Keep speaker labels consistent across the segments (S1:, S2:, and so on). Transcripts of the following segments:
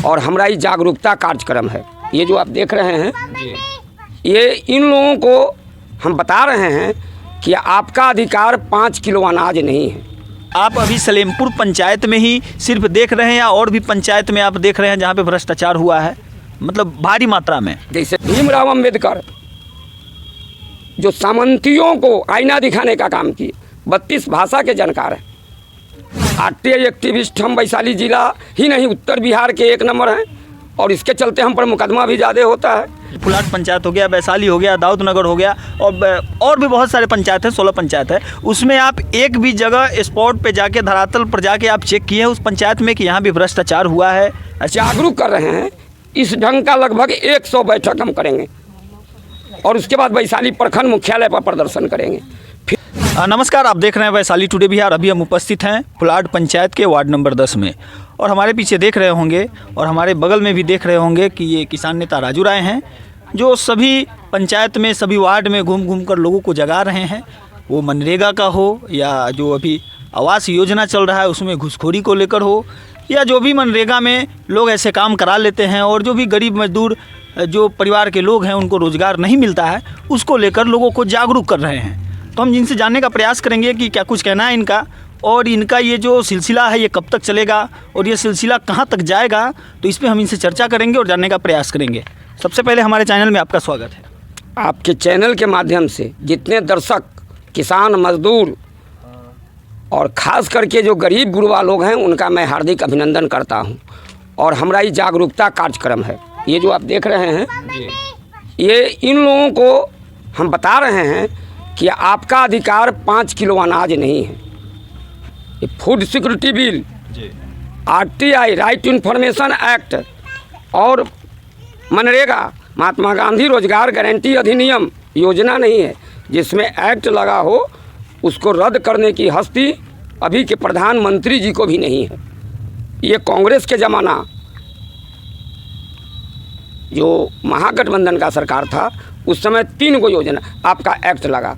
S1: और हमारा ये जागरूकता कार्यक्रम है। ये जो आप देख रहे हैं ये इन लोगों को हम बता रहे हैं कि आपका अधिकार 5 किलो अनाज नहीं है।
S2: आप अभी सलेमपुर पंचायत में ही सिर्फ देख रहे हैं या और भी पंचायत में आप देख रहे हैं जहाँ पे भ्रष्टाचार हुआ है, मतलब भारी मात्रा में?
S1: जैसे भीमराव अंबेडकर जो सामंतियों को आईना दिखाने का काम किए, 32 भाषा के जानकार हैं, आरटीआई एक्टिविस्ट हम वैशाली जिला ही नहीं उत्तर बिहार के 1 नंबर हैं और इसके चलते हम पर मुकदमा भी ज़्यादा होता है।
S2: फुलाट पंचायत हो गया, वैशाली हो गया, दाऊदनगर हो गया और भी बहुत सारे पंचायत हैं, 16 पंचायत है। उसमें आप एक भी जगह स्पॉट पे जाके धरातल पर जाके आप चेक किए हैं उस पंचायत में कि यहाँ भी भ्रष्टाचार हुआ है?
S1: जागरूक कर रहे हैं। इस ढंग का लगभग 100 बैठक हम करेंगे और उसके बाद वैशाली प्रखंड मुख्यालय पर प्रदर्शन करेंगे।
S2: नमस्कार, आप देख रहे हैं वैशाली टुडे बिहार। अभी हम उपस्थित हैं फुलाट पंचायत के वार्ड नंबर 10 में और हमारे पीछे देख रहे होंगे और हमारे बगल में भी देख रहे होंगे कि ये किसान नेता राजू राय हैं जो सभी पंचायत में सभी वार्ड में घूम घूम कर लोगों को जगा रहे हैं। वो मनरेगा का हो या जो अभी आवास योजना चल रहा है उसमें घुसखोरी को लेकर हो या जो भी मनरेगा में लोग ऐसे काम करा लेते हैं और जो भी गरीब मजदूर जो परिवार के लोग हैं उनको रोज़गार नहीं मिलता है उसको लेकर लोगों को जागरूक कर रहे हैं। तो हम जिनसे जानने का प्रयास करेंगे कि क्या कुछ कहना है इनका और इनका ये जो सिलसिला है ये कब तक चलेगा और ये सिलसिला कहाँ तक जाएगा, तो इस पर हम इनसे चर्चा करेंगे और जानने का प्रयास करेंगे। सबसे पहले हमारे चैनल में आपका स्वागत है।
S1: आपके चैनल के माध्यम से जितने दर्शक किसान मजदूर और ख़ास करके जो गरीब गुरबा लोग हैं उनका मैं हार्दिक अभिनंदन करता हूं। और हमारा ये जागरूकता कार्यक्रम है। ये जो आप देख रहे हैं ये इन लोगों को हम बता रहे हैं कि आपका अधिकार 5 किलो अनाज नहीं है। ये food security bill, RTI right to information act और मनरेगा महात्मा गांधी रोजगार गारंटी अधिनियम योजना नहीं है जिसमें एक्ट लगा हो उसको रद्द करने की हस्ती अभी के प्रधानमंत्री जी को भी नहीं है। ये कांग्रेस के ज़माना जो महागठबंधन का सरकार था उस समय 3 गो योजना आपका एक्ट लगा।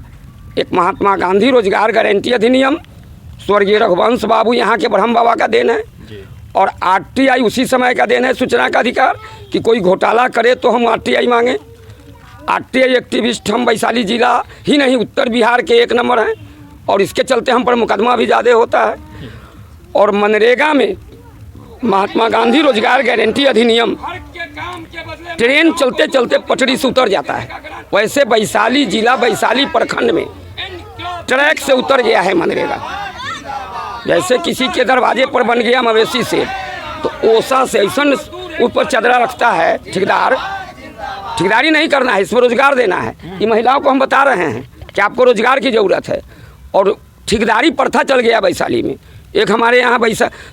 S1: एक महात्मा गांधी रोजगार गारंटी अधिनियम, स्वर्गीय रघुवंश बाबू यहाँ के ब्रह्म बाबा का देन है, और आरटीआई उसी समय का देन है, सूचना का अधिकार, कि कोई घोटाला करे तो हम आरटीआई मांगे। आरटीआई एक्टिविस्ट हम वैशाली जिला ही नहीं उत्तर बिहार के 1 नंबर हैं और इसके चलते हम पर मुकदमा भी ज़्यादा होता है। और मनरेगा में महात्मा गांधी रोजगार गारंटी अधिनियम ट्रेन चलते चलते पटरी से उतर जाता है, वैसे वैशाली जिला वैशाली प्रखंड में ट्रैक से उतर गया है मनरेगा। जैसे किसी के दरवाजे पर बन गया मवेशी से तो ओसा से ऐसा ऊपर चदरा रखता है ठेकेदार। ठेकेदारी नहीं करना है, इसमें रोजगार देना है। ये महिलाओं को हम बता रहे हैं कि आपको रोजगार की ज़रूरत है और ठेकेदारी प्रथा चल गया वैशाली में। एक हमारे यहाँ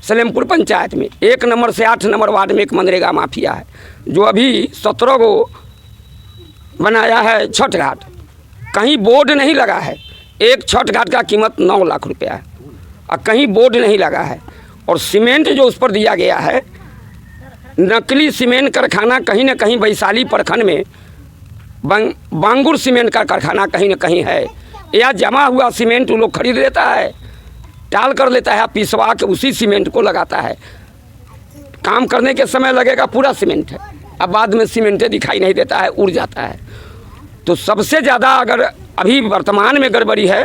S1: सलेमपुर पंचायत में 1 नंबर से 8 नंबर वार्ड में एक मनरेगा माफिया है जो अभी 17 गो बनाया है छठ घाट। कहीं बोर्ड नहीं लगा है। एक छठ घाट का कीमत 9 लाख रुपया है और कहीं बोर्ड नहीं लगा है। और सीमेंट जो उस पर दिया गया है, नकली सीमेंट कारखाना कहीं ना कहीं वैशाली प्रखंड में बांगुर सीमेंट का कारखाना कहीं ना कहीं है, या जमा हुआ सीमेंट वो लोग खरीद लेता है, टाल कर लेता है, पिसवा के उसी सीमेंट को लगाता है। काम करने के समय लगेगा पूरा सीमेंट है, अब बाद में सीमेंटे दिखाई नहीं देता है, उड़ जाता है। तो सबसे ज़्यादा अगर अभी वर्तमान में गड़बड़ी है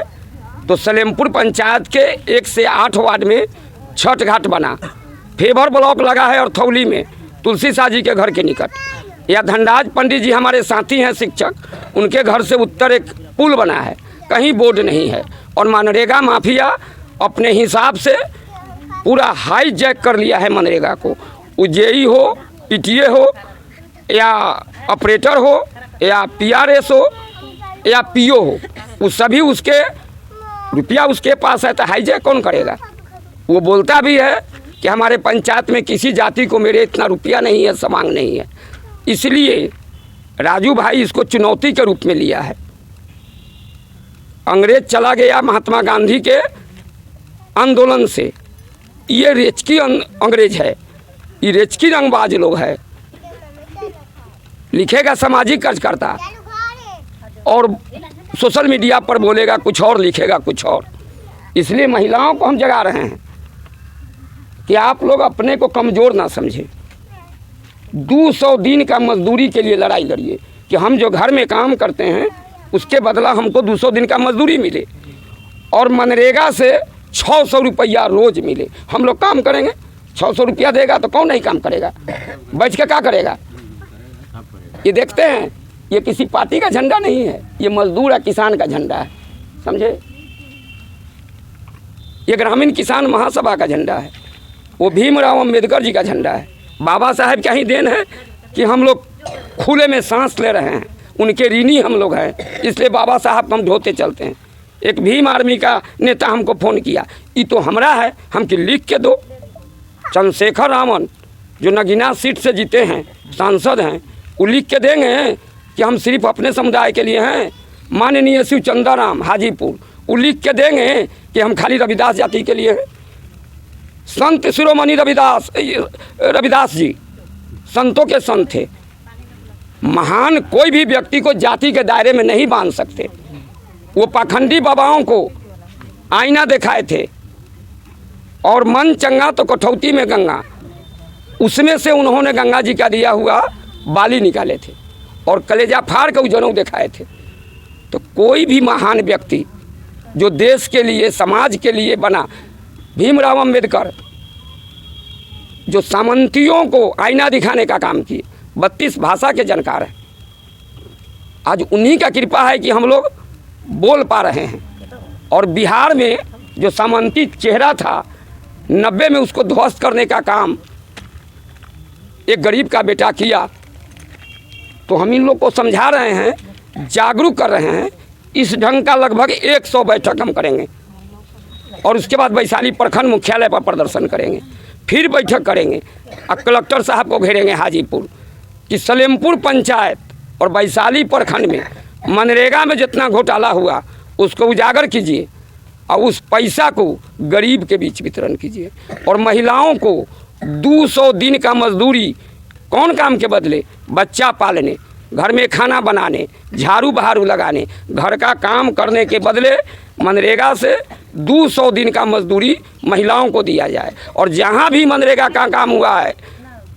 S1: तो सलेमपुर पंचायत के 1 से 8 वार्ड में छठ घाट बना, फेवर ब्लॉक लगा है और थौली में तुलसी शाह जी के घर के निकट, या धनराज पंडित जी हमारे साथी हैं शिक्षक, उनके घर से उत्तर एक पुल बना है, कहीं बोर्ड नहीं है। और मनरेगा माफिया अपने हिसाब से पूरा हाई जैक कर लिया है मनरेगा को। जेई हो, पीटीए हो, या ऑपरेटर हो, या पीआरएस हो, या पीओ हो, वो सभी उसके रुपया उसके पास है तो हाई जैक कौन करेगा। वो बोलता भी है कि हमारे पंचायत में किसी जाति को मेरे इतना रुपया नहीं है, समांग नहीं है। इसलिए राजू भाई इसको चुनौती के रूप में लिया है। अंग्रेज चला गया महात्मा गांधी के आंदोलन से, ये रेचकी अंग्रेज है, ये रेचकी रंगबाज लोग है। लिखेगा सामाजिक कार्यकर्ता और सोशल मीडिया पर बोलेगा कुछ और, लिखेगा कुछ और। इसलिए महिलाओं को हम जगा रहे हैं कि आप लोग अपने को कमज़ोर ना समझें। 200 दिन का मजदूरी के लिए लड़ाई लड़िए कि हम जो घर में काम करते हैं उसके बदला हमको 200 दिन का मजदूरी मिले और मनरेगा से 600 रुपया रोज़ मिले। हम लोग काम करेंगे, 600 रुपया देगा तो कौन नहीं काम करेगा, बैठ के क्या करेगा। ये देखते हैं, ये किसी पार्टी का झंडा नहीं है, ये मजदूर या किसान का झंडा है, समझे। ये ग्रामीण किसान महासभा का झंडा है, वो भीमराव अंबेडकर जी का झंडा है। बाबा साहब क्या ही देन है कि हम लोग खुले में सांस ले रहे हैं, उनके ऋणी हम लोग हैं, इसलिए बाबा साहब को हम ढोते चलते हैं। एक भीम आर्मी का नेता हमको फ़ोन किया, ये तो हमरा है, हमको लिख के दो। चंद्रशेखर रावण जो नगीना सीट से जीते हैं, सांसद हैं, वो लिख के देंगे कि हम सिर्फ अपने समुदाय के लिए हैं। माननीय शिव चंदाराम हाजीपुर, वो लिख के देंगे कि हम खाली रविदास जाति के लिए हैं। संत शिरोमणि रविदास जी संतों के संत थे। महान कोई भी व्यक्ति को जाति के दायरे में नहीं बांध सकते। वो पाखंडी बाबाओं को आईना दिखाए थे और मन चंगा तो कठौती में गंगा, उसमें से उन्होंने गंगा जी का दिया हुआ बाली निकाले थे और कलेजा फाड़ के जनऊ दिखाए थे। तो कोई भी महान व्यक्ति जो देश के लिए समाज के लिए बना, भीमराव अंबेडकर जो सामंतियों को आईना दिखाने का काम किए, 32 भाषा के जानकार हैं। आज उन्हीं का कृपा है कि हम लोग बोल पा रहे हैं। और बिहार में जो सामंती चेहरा था 90 में, उसको ध्वस्त करने का काम एक गरीब का बेटा किया। तो हम इन लोग को समझा रहे हैं, जागरूक कर रहे हैं। इस ढंग का लगभग 100 बैठक हम करेंगे और उसके बाद वैशाली प्रखंड मुख्यालय पर प्रदर्शन करेंगे, फिर बैठक करेंगे और कलेक्टर साहब को घेरेंगे हाजीपुर कि सलेमपुर पंचायत और वैशाली प्रखंड में मनरेगा में जितना घोटाला हुआ उसको उजागर कीजिए और उस पैसा को गरीब के बीच वितरण कीजिए। और महिलाओं को 200 दिन का मजदूरी कौन काम के बदले, बच्चा पालने, घर में खाना बनाने, झाड़ू बहारू लगाने, घर का काम करने के बदले मनरेगा से 200 दिन का मजदूरी महिलाओं को दिया जाए। और जहाँ भी मनरेगा का काम हुआ है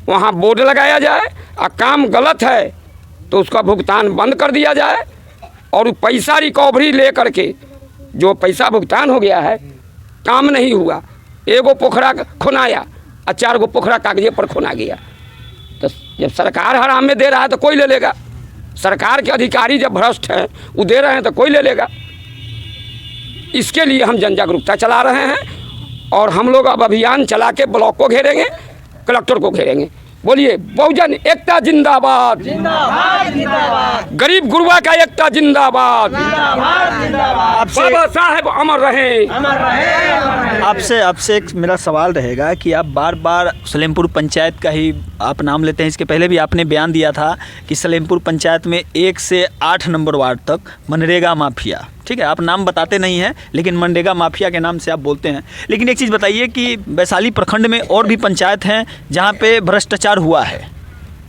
S1: वहाँ बोर्ड लगाया जाए और काम गलत है तो उसका भुगतान बंद कर दिया जाए और पैसा रिकवरी ले करके जो पैसा भुगतान हो गया है, काम नहीं हुआ, एगो पोखरा खुनाया और 4 गो पोखरा कागजे पर खुना गया। तो जब सरकार हराम में दे रहा है तो कोई ले लेगा। सरकार के अधिकारी जब भ्रष्ट हैं, वो दे रहे हैं तो कोई ले लेगा। इसके लिए हम जन जागरूकता चला रहे हैं और हम लोग अब अभियान चला के ब्लॉक को घेरेंगे, कलेक्टर को घेरेंगे। बोलिए बहुजन एकता जिंदाबाद,
S3: जिंदाबाद जिंदाबाद,
S1: गरीब गुरुआ का एकता जिंदाबाद,
S3: जिंदाबाद।
S1: बाबा साहेब अमर रहे,
S3: अमर रहे।
S2: आपसे एक मेरा सवाल रहेगा कि आप बार बार सलेमपुर पंचायत का ही आप नाम लेते हैं। इसके पहले भी आपने बयान दिया था कि सलेमपुर पंचायत में 1 से 8 नंबर वार्ड तक मनरेगा माफिया, ठीक है, आप नाम बताते नहीं हैं लेकिन मनरेगा माफिया के नाम से आप बोलते हैं। लेकिन एक चीज़ बताइए कि वैशाली प्रखंड में और भी पंचायत हैं जहाँ पे भ्रष्टाचार हुआ है,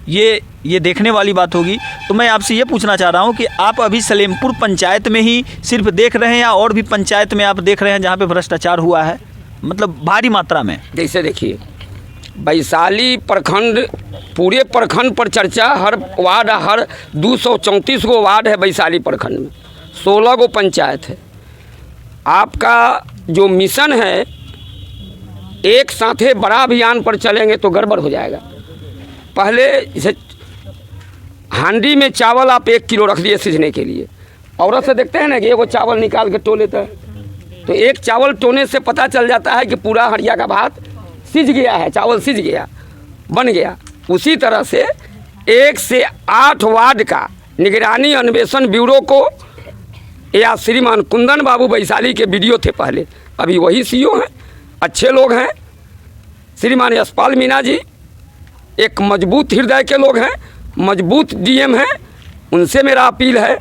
S2: ये देखने वाली बात होगी। तो मैं आपसे ये पूछना चाह रहा हूँ कि आप अभी सलेमपुर पंचायत में ही सिर्फ देख रहे हैं या और भी पंचायत में आप देख रहे हैं जहाँ पे भ्रष्टाचार हुआ है, मतलब भारी मात्रा में?
S1: जैसे देखिए वैशाली प्रखंड, पूरे प्रखंड पर चर्चा, हर वार्ड, हर 234 गो वार्ड है वैशाली प्रखंड में, 16 गो पंचायत है। आपका जो मिशन है एक साथे बड़ा अभियान पर चलेंगे तो गड़बड़ हो जाएगा। पहले जैसे हांडी में चावल आप 1 किलो रख दिए सीझने के लिए, औरत से देखते हैं ना कि एगो चावल निकाल के टो लेता है, तो एक चावल टोने से पता चल जाता है कि पूरा हड़िया का भात सिझ गया है, चावल सिझ गया, बन गया। उसी तरह से 1 से 8 वार्ड का निगरानी अन्वेषण ब्यूरो को, या श्रीमान कुंदन बाबू वैशाली के वीडियो थे पहले, अभी वही सीईओ हैं, अच्छे लोग हैं। श्रीमान यशपाल मीना जी एक मजबूत हृदय के लोग हैं, मजबूत डीएम हैं। उनसे मेरा अपील है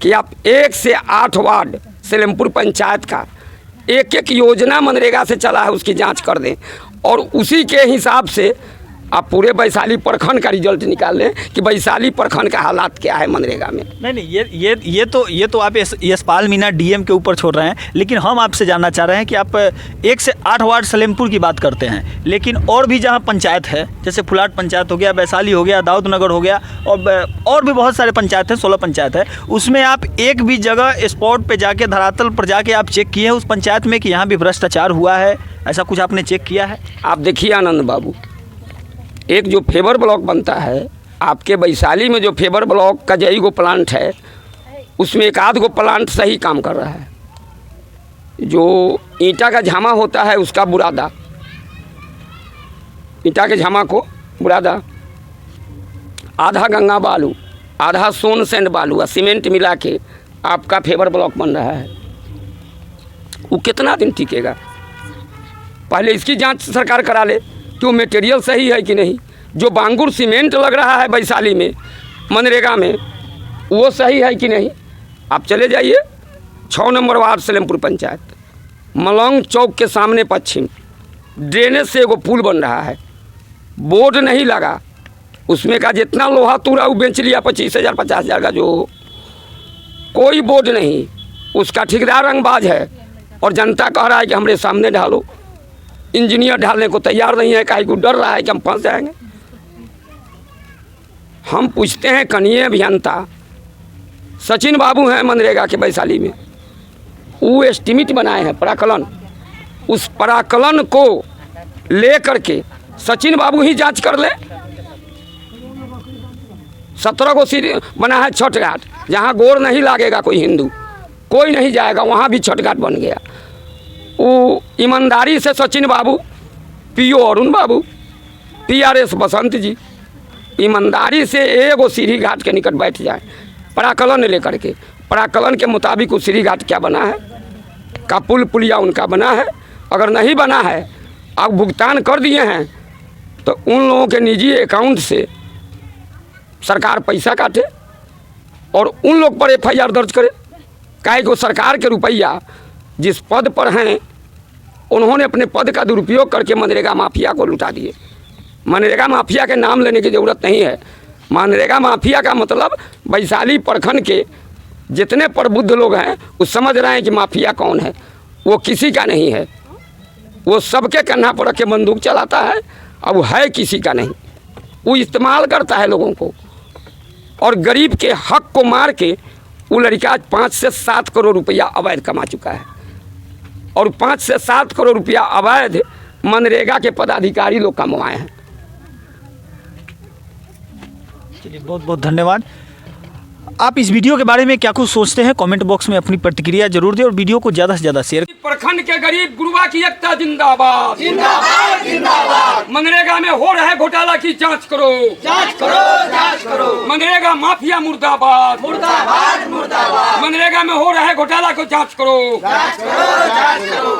S1: कि आप 1 से 8 वार्ड सलेमपुर पंचायत का एक योजना मनरेगा से चला है उसकी जांच कर दें और उसी के हिसाब से आप पूरे वैशाली प्रखंड का रिजल्ट निकाल लें कि वैशाली प्रखंड का हालात क्या है मनरेगा में।
S2: नहीं, ये तो आप यशपाल मीणा डीएम के ऊपर छोड़ रहे हैं, लेकिन हम आपसे जानना चाह रहे हैं कि आप 1 से 8 वार्ड सलेमपुर की बात करते हैं, लेकिन और भी जहां पंचायत है, जैसे फुलाट पंचायत हो गया, वैशाली हो गया, दाऊद नगर हो गया, और भी बहुत सारे पंचायत हैं, 16 पंचायत है, उसमें आप एक भी जगह स्पॉट पे जाके, धरातल पर जाके आप चेक किए हैं उस पंचायत में कि यहाँ भी भ्रष्टाचार हुआ है, ऐसा कुछ आपने चेक किया है?
S1: आप देखिए आनंद बाबू, एक जो फेबर ब्लॉक बनता है आपके वैशाली में, जो फेबर ब्लॉक का जई गो प्लांट है, उसमें एक आध गो प्लांट सही काम कर रहा है। जो ईंटा का झामा होता है उसका बुरादा, ईंटा के झामा को बुरादा, आधा गंगा बालू, आधा सोन सैंड बालू और सीमेंट मिला के आपका फेबर ब्लॉक बन रहा है। वो कितना दिन टिकेगा? पहले इसकी जांच सरकार करा ले कि वो मटेरियल सही है कि नहीं। जो बांगुर सीमेंट लग रहा है वैशाली में मनरेगा में, वो सही है कि नहीं। आप चले जाइए 6 नंबर वार्ड सलेमपुर पंचायत, मलंग चौक के सामने पश्चिम, ड्रेनेज से एगो पुल बन रहा है, बोर्ड नहीं लगा, उसमें का जितना लोहा तूरा वो बेच लिया 25,000 50,000 का, जो कोई बोर्ड नहीं, उसका ठेकेदार रंगबाज है और जनता कह रहा है कि हमारे सामने ढालो। इंजीनियर ढालने को तैयार नहीं है, काहे को डर रहा है कि हम फंस जाएंगे। हम पूछते हैं कनीय अभियंता सचिन बाबू हैं मनरेगा के वैशाली में, वो एस्टिमेट बनाए हैं प्राकलन, उस प्राकलन को ले करके सचिन बाबू ही जांच कर ले। 17 को सीढ़ी बना है छठ घाट, जहाँ गोर नहीं लागेगा कोई हिंदू, कोई नहीं जाएगा, वहाँ भी छठ घाट बन गया। वो ईमानदारी से सचिन बाबू, पीओ अरुण बाबू, पीआरएस बसंत जी ईमानदारी से एगो सीढ़ी घाट के निकट बैठ जाए, प्राकलन लेकर के, प्राकलन के मुताबिक वो सीढ़ी घाट क्या बना है, का पुल पुलिया उनका बना है। अगर नहीं बना है, आप भुगतान कर दिए हैं, तो उन लोगों के निजी अकाउंट से सरकार पैसा काटे और उन लोग पर FIR दर्ज करे। काहे को सरकार के रुपया जिस पद पर हैं, उन्होंने अपने पद का दुरुपयोग करके मनरेगा माफिया को लुटा दिए। मनरेगा माफिया के नाम लेने की ज़रूरत नहीं है। मनरेगा माफिया का मतलब वैशाली प्रखंड के जितने प्रबुद्ध लोग हैं वो समझ रहे हैं कि माफिया कौन है। वो किसी का नहीं है, वो सबके कन्हा पर रख के बंदूक चलाता है, अब है किसी का नहीं। वो इस्तेमाल करता है लोगों को, और गरीब के हक को मार के वो लड़का 5 से 7 करोड़ रुपया अवैध कमा चुका है। और 5 से 7 करोड़ रुपया अवैध मनरेगा के पदाधिकारी लोग कमाए हैं।
S2: चलिए, बहुत बहुत धन्यवाद। आप इस वीडियो के बारे में क्या कुछ सोचते हैं, कमेंट बॉक्स में अपनी प्रतिक्रिया जरूर दें और वीडियो को ज़्यादा से ज़्यादा शेयर।
S1: प्रखंड के गरीब गुरुआ की एकता जिंदाबाद, जिंदाबाद जिंदाबाद। मनरेगा में हो रहे घोटाला की जांच करो, जांच करो, जांच करो। मनरेगा माफिया मुर्दाबाद, मुर्दाबाद मुर्दाबाद। मनरेगा में हो रहे घोटाला को जांच करो, जांच करो, जांच करो।